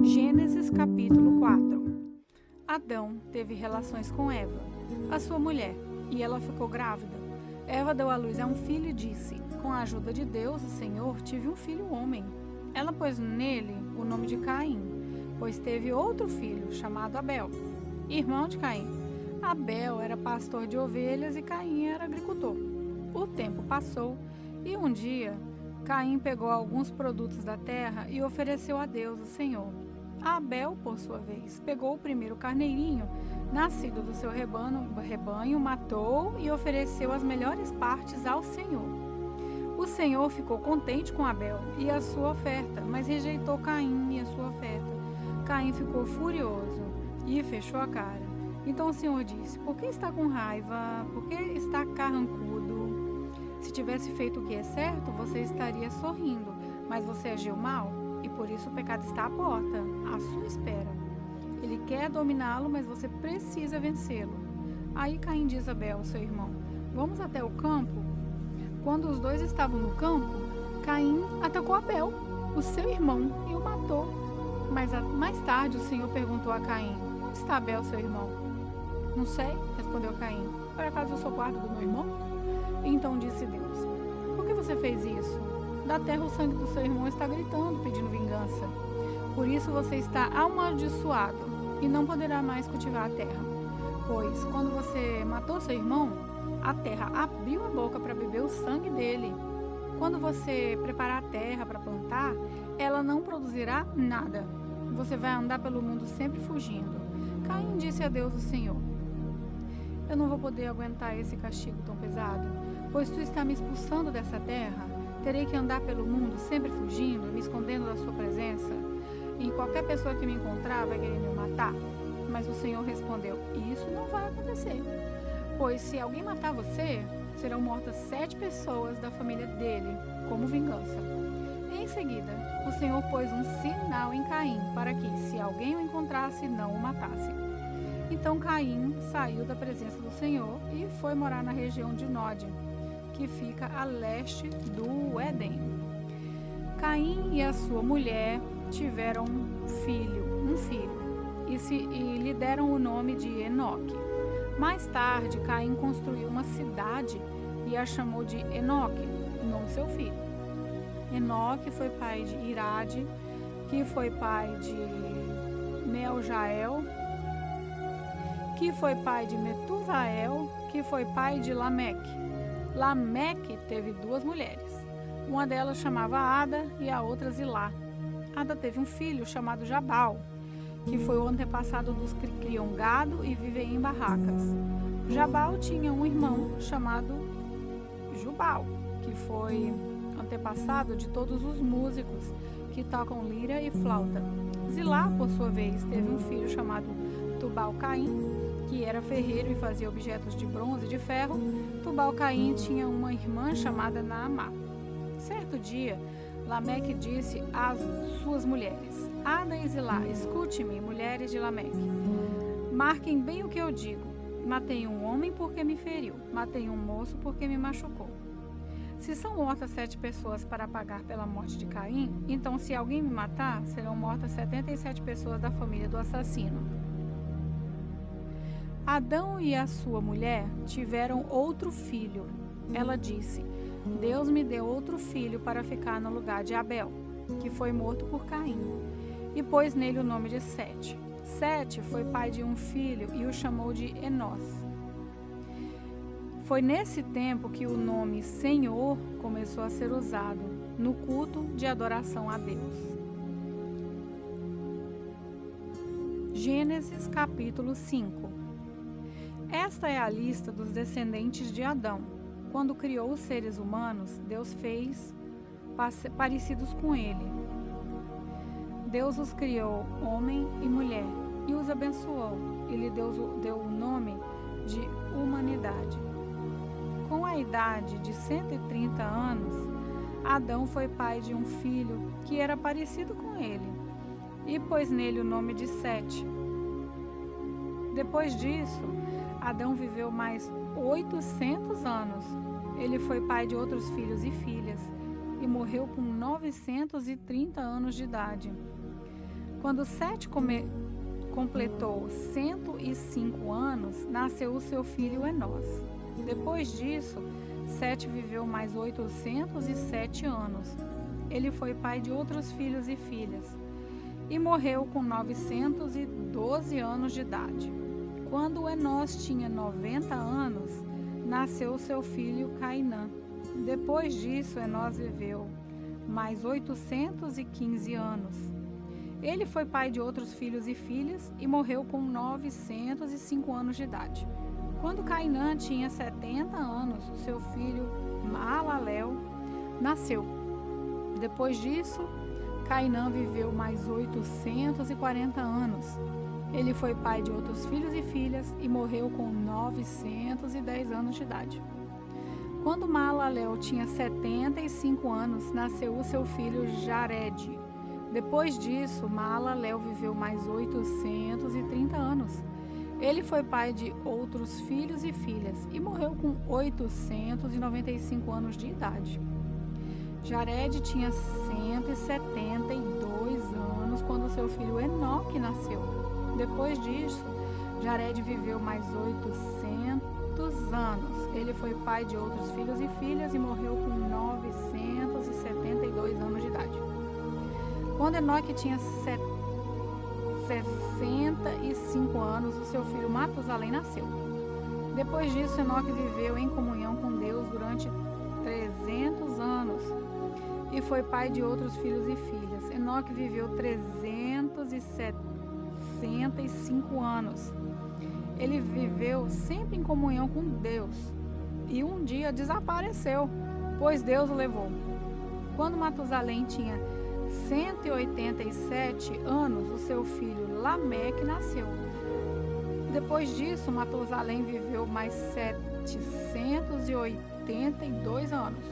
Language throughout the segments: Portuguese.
Gênesis capítulo 4. Adão teve relações com Eva, a sua mulher, e ela ficou grávida. Eva deu à luz a um filho e disse: com a ajuda de Deus, o Senhor, tive um filho homem. Ela pôs nele o nome de Caim, pois teve outro filho, chamado Abel, irmão de Caim. Abel era pastor de ovelhas e Caim era agricultor. O tempo passou e um dia Caim pegou alguns produtos da terra e ofereceu a Deus, o Senhor. Abel, por sua vez, pegou o primeiro carneirinho, nascido do seu rebanho, matou e ofereceu as melhores partes ao Senhor. O Senhor ficou contente com Abel e a sua oferta, mas rejeitou Caim e a sua oferta. Caim ficou furioso e fechou a cara. Então o Senhor disse: por que está com raiva? Por que está carrancudo? Se tivesse feito o que é certo, você estaria sorrindo, mas você agiu mal. E por isso o pecado está à porta, à sua espera. Ele quer dominá-lo, mas você precisa vencê-lo. Aí Caim diz a Abel, seu irmão: vamos até o campo? Quando os dois estavam no campo, Caim atacou Abel, o seu irmão, e o matou. Mas mais tarde o Senhor perguntou a Caim: onde está Abel, seu irmão? Não sei, respondeu Caim. Por acaso eu sou guarda do meu irmão? Então disse Deus: por que você fez isso? Da terra o sangue do seu irmão está gritando, pedindo vingança. Por isso você está amaldiçoado e não poderá mais cultivar a terra. Pois quando você matou seu irmão, a terra abriu a boca para beber o sangue dele. Quando você preparar a terra para plantar, ela não produzirá nada. Você vai andar pelo mundo sempre fugindo. Caim disse a Deus, o Senhor: eu não vou poder aguentar esse castigo tão pesado, pois tu está me expulsando dessa terra. Terei que andar pelo mundo sempre fugindo, me escondendo da sua presença, e qualquer pessoa que me encontrar vai querer me matar. Mas o Senhor respondeu: isso não vai acontecer, pois se alguém matar você, serão mortas 7 pessoas da família dele, como vingança. Em seguida, o Senhor pôs um sinal em Caim, para que, se alguém o encontrasse, não o matasse. Então Caim saiu da presença do Senhor e foi morar na região de Nod, que fica a leste do Éden. Caim e a sua mulher tiveram um filho, e lhe deram o nome de Enoque. Mais tarde, Caim construiu uma cidade e a chamou de Enoque, o nome do seu filho. Enoque foi pai de Irade, que foi pai de Meeljael, que foi pai de Metusael, que foi pai de Lameque. Lameque teve 2 mulheres. Uma delas chamava Ada e a outra Zilá. Ada teve um filho chamado Jabal, que foi o antepassado dos que criam gado e vivem em barracas. Jabal tinha um irmão chamado Jubal, que foi antepassado de todos os músicos que tocam lira e flauta. Zilá, por sua vez, teve um filho chamado Tubal-Caim, que era ferreiro e fazia objetos de bronze e de ferro. Tubal-Caim tinha uma irmã chamada Naamá. Certo dia, Lameque disse às suas mulheres: Ada e Zilá, escute-me, mulheres de Lameque. Marquem bem o que eu digo. Matei um homem porque me feriu, matei um moço porque me machucou. Se são mortas 7 pessoas para pagar pela morte de Caim, então se alguém me matar, serão mortas 77 pessoas da família do assassino. Adão e a sua mulher tiveram outro filho. Ela disse: Deus me deu outro filho para ficar no lugar de Abel, que foi morto por Caim, e pôs nele o nome de Sete. Sete foi pai de um filho e o chamou de Enós. Foi nesse tempo que o nome Senhor começou a ser usado no culto de adoração a Deus. Gênesis capítulo 5. Esta é a lista dos descendentes de Adão. Quando criou os seres humanos, Deus fez parecidos com ele. Deus os criou homem e mulher e os abençoou e lhe deu o nome de humanidade. Com a idade de 130 anos, Adão foi pai de um filho que era parecido com ele e pôs nele o nome de Sete. Depois disso, Adão viveu mais 800 anos. Ele foi pai de outros filhos e filhas e morreu com 930 anos de idade. Quando Sete completou 105 anos, nasceu o seu filho Enós. Depois disso, Sete viveu mais 807 anos. Ele foi pai de outros filhos e filhas e morreu com 912 anos de idade. Quando Enós tinha 90 anos, nasceu seu filho Cainã. Depois disso, Enós viveu mais 815 anos. Ele foi pai de outros filhos e filhas e morreu com 905 anos de idade. Quando Cainã tinha 70 anos, o seu filho Maalalel nasceu. Depois disso, Cainã viveu mais 840 anos. Ele foi pai de outros filhos e filhas e morreu com 910 anos de idade. Quando Maalalel tinha 75 anos, nasceu o seu filho Jared. Depois disso, Maalalel viveu mais 830 anos. Ele foi pai de outros filhos e filhas e morreu com 895 anos de idade. Jared tinha 172 anos quando seu filho Enoque nasceu. Depois disso, Jared viveu mais 800 anos. Ele foi pai de outros filhos e filhas e morreu com 972 anos de idade. Quando Enoque tinha 65 anos, o seu filho Matusalém nasceu. Depois disso, Enoque viveu em comunhão com Deus durante 300 anos e foi pai de outros filhos e filhas. Enoque viveu 365 anos. Ele viveu sempre em comunhão com Deus e um dia desapareceu, pois Deus o levou. Quando Matusalém tinha 187 anos, o seu filho Lameque nasceu. Depois disso, Matusalém viveu mais 782 anos.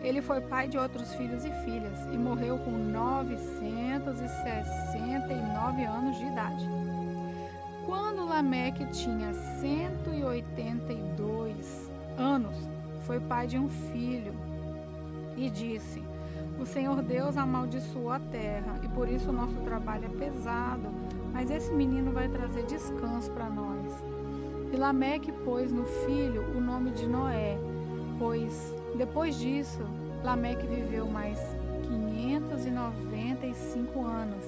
Ele foi pai de outros filhos e filhas e morreu com 969 anos de idade. Quando Lameque tinha 182 anos, foi pai de um filho e disse: o Senhor Deus amaldiçoou a terra e por isso o nosso trabalho é pesado, mas esse menino vai trazer descanso para nós. E Lameque pôs no filho o nome de Noé, pois depois disso Lameque viveu mais 595 anos.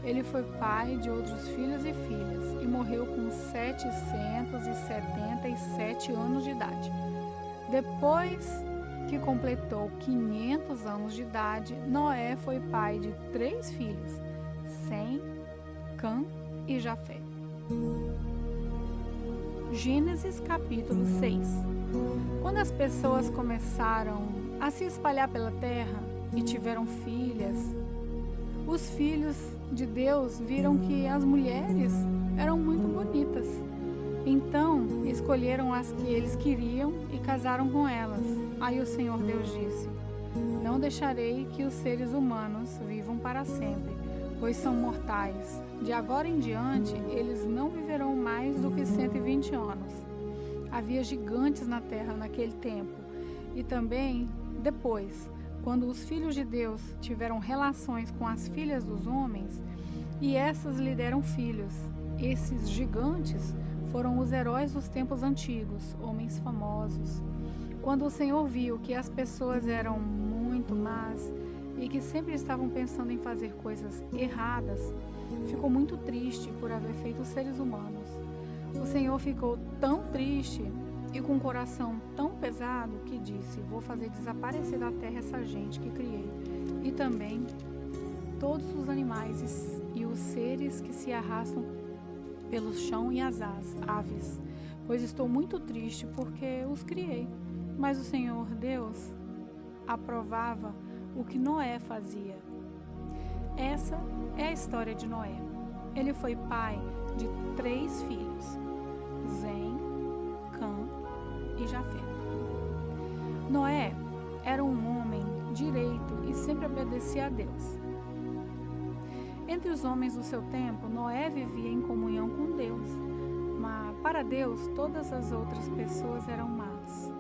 Ele foi pai de outros filhos e filhas e morreu com 777 anos de idade. Depois que completou 500 anos de idade, Noé foi pai de 3 filhos, Sem, Cã e Jafé. Gênesis capítulo 6. Quando as pessoas começaram a se espalhar pela terra e tiveram filhas, os filhos de Deus viram que as mulheres eram muito bonitas. Então, escolheram as que eles queriam e casaram com elas. Aí o Senhor Deus disse: não deixarei que os seres humanos vivam para sempre, pois são mortais. De agora em diante, eles não viverão mais do que 120 anos. Havia gigantes na terra naquele tempo. E também, depois, quando os filhos de Deus tiveram relações com as filhas dos homens, e essas lhe deram filhos, esses gigantes foram os heróis dos tempos antigos, homens famosos. Quando o Senhor viu que as pessoas eram muito más e que sempre estavam pensando em fazer coisas erradas, ficou muito triste por haver feito os seres humanos. O Senhor ficou tão triste e com o coração tão pesado que disse: vou fazer desaparecer da terra essa gente que criei, e também todos os animais e os seres que se arrastam pelo chão e as aves, pois estou muito triste porque os criei. Mas o Senhor Deus aprovava o que Noé fazia. Essa é a história de Noé. Ele foi pai de 3 filhos, Sem, Cã e Jafé. Noé era um homem direito e sempre obedecia a Deus. Entre os homens do seu tempo, Noé vivia em comunhão com Deus, mas para Deus todas as outras pessoas eram más.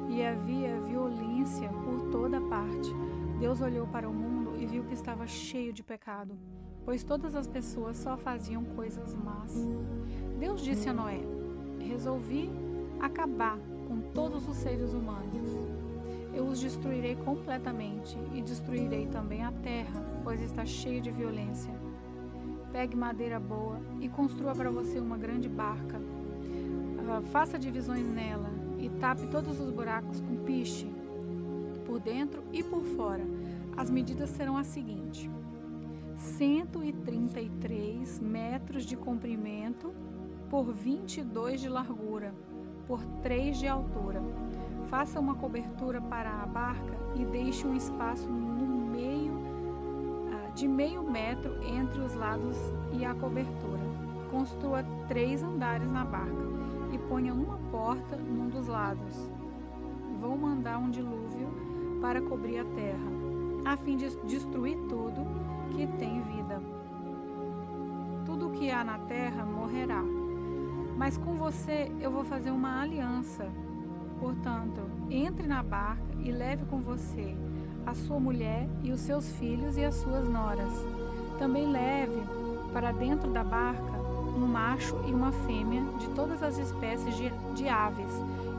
E havia violência por toda parte. Deus olhou para o mundo e e viu que estava cheio de pecado, pois todas as pessoas só faziam coisas más. Deus disse a Noé: resolvi acabar com todos os seres humanos. Eu os destruirei completamente e destruirei também a terra, pois está cheia de violência. Pegue madeira boa e construa para você uma grande barca. Faça divisões nela e tape todos os buracos com piche, por dentro e por fora. As medidas serão as seguintes: 133 metros de comprimento por 22 de largura, por 3 de altura. Faça uma cobertura para a barca e deixe um espaço de meio metro entre os lados e a cobertura. Construa 3 andares na barca e ponha uma porta num dos lados. Vou mandar um dilúvio para cobrir a terra, a fim de destruir tudo que tem vida. Tudo o que há na terra morrerá. Mas com você eu vou fazer uma aliança. Portanto, entre na barca e leve com você a sua mulher e os seus filhos e as suas noras. Também leve para dentro da barca um macho e uma fêmea de todas as espécies de aves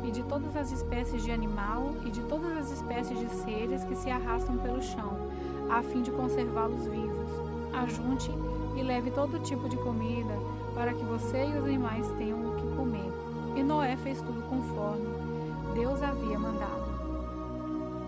e de todas as espécies de animal e de todas as espécies de seres que se arrastam pelo chão, a fim de conservá-los vivos. Ajunte e leve todo tipo de comida para que você e os animais tenham o que comer. E Noé fez tudo conforme Deus havia mandado.